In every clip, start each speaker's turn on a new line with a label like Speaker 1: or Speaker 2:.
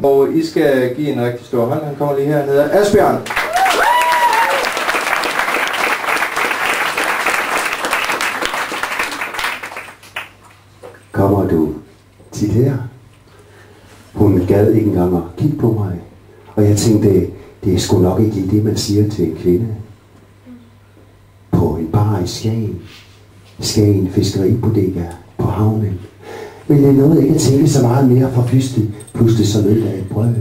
Speaker 1: Og I skal give en rigtig stor hånd. Han kommer lige hernede. Asbjørn!
Speaker 2: Kommer du tit her? Hun gad ikke engang at kigge på mig. Og jeg tænkte, det er sgu nok ikke det, man siger til en kvinde. På en bar i Skagen. Skagen Fiskeribodega på havnen. Men jeg nåede ikke at tænke så meget mere, for pludselig så lød der et brøl.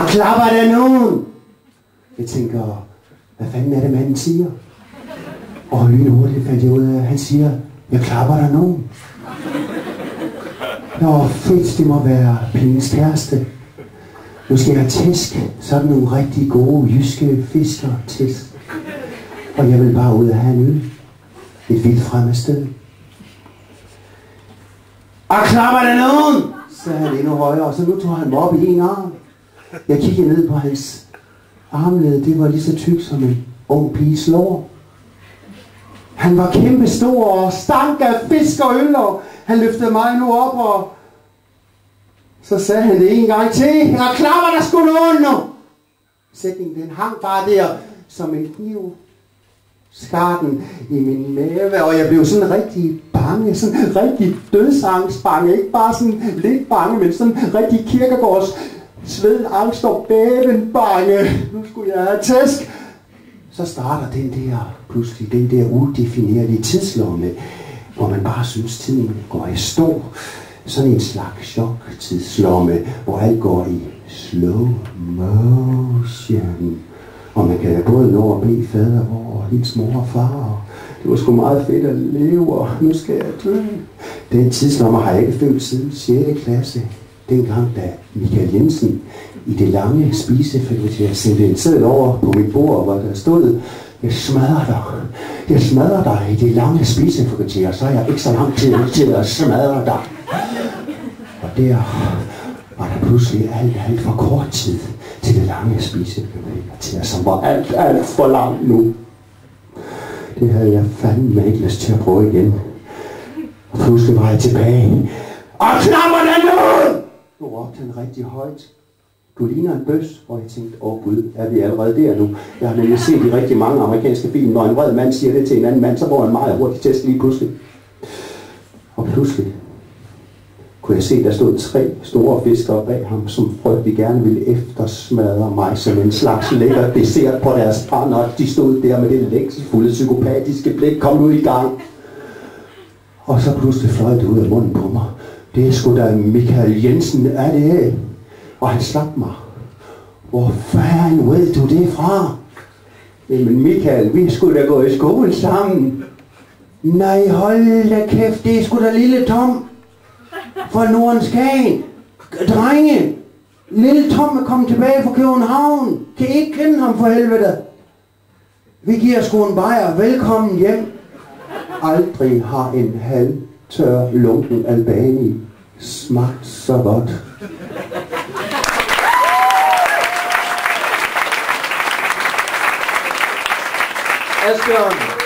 Speaker 2: Klapper der nogen? Jeg tænker, hvad fanden er det, manden siger? Og lynhurtigt fandt jeg ud af, at han siger, jeg klapper der nogen. Nå, fedt, det må være pigens kæreste. Nu skal jeg tæsk sådan nogle rigtig gode jyske fiskertæsk. Og jeg vil bare ud og have en øl. Et vildt fremmed sted. Klapper der nogen? Sagde han endnu højere, og så nu tog han mig op i en arm. Jeg kiggede ned på hans armled. Det var lige så tyk som en ung piges lår. Han var kæmpe stor og stank af fisk og øl, og han løftede mig nu op, og så sagde han det en gang til. Jeg klapper der sgu nogen nu. Sætningen den hang bare der som en kniv. Skarten i min mave, og jeg blev sådan rigtig bange, sådan rigtig dødsangstbange, ikke bare sådan lidt bange, men sådan rigtig Kierkegaards sved, angst og bæven bange. Nu skulle jeg have tæsk. Så starter pludselig den der udefinerlige tidslomme, hvor man bare synes, tiden går i stå. Sådan en slags chok-tidslomme, hvor alt går i slow motion. Og man kan både nå at bede fader og hendes mor og far. Og det var sgu meget fedt at leve, og nu skal jeg dø. Den tidslomme har jeg ikke følt siden 6. klasse. Dengang, da Michael Jensen i det lange spisefælde sendte en seddel over på mit bord, hvor der stod, jeg smadrer dig i det lange spisefælde, så er jeg ikke så lang tid til at smadre dig. Og der var der pludselig alt for kort tid til det lange spisefælde, som var alt for langt nu. Det havde jeg fandme ikke lyst til at prøve igen. Og pludselig var jeg tilbage. Og knapper den ud! Nu råbte han rigtig højt. Du ligner en bøs, hvor jeg tænkte, gud, er vi allerede der nu? Jeg har nemlig set i rigtig mange amerikanske film, når en vred mand siger det til en anden mand, så går han meget hurtigt test lige pludselig. Og pludselig kunne jeg se, der stod 3 store fiskere bag ham, som frygtelig gerne ville eftersmadre mig som en slags lækker dessert på deres brænder. De stod der med det længselsfulde, psykopatiske blik, kom nu i gang. Og så pludselig fløj det ud af munden på mig. Det er sgu da Michael Jensen, er det? Og han slap mig. Hvor fanden ved du det fra? Jamen Michael, vi skulle da gå i skole sammen. Nej, hold da kæft, det er sgu da lille Tom. Fra Nordens Skagen. Drenge, lille Tom er kommet tilbage fra København. Kan I ikke kende ham for helvede? Vi giver sgu en bajer. Velkommen hjem. Aldrig har en halvtør lunken albani smagt så godt.
Speaker 1: Asbjørn!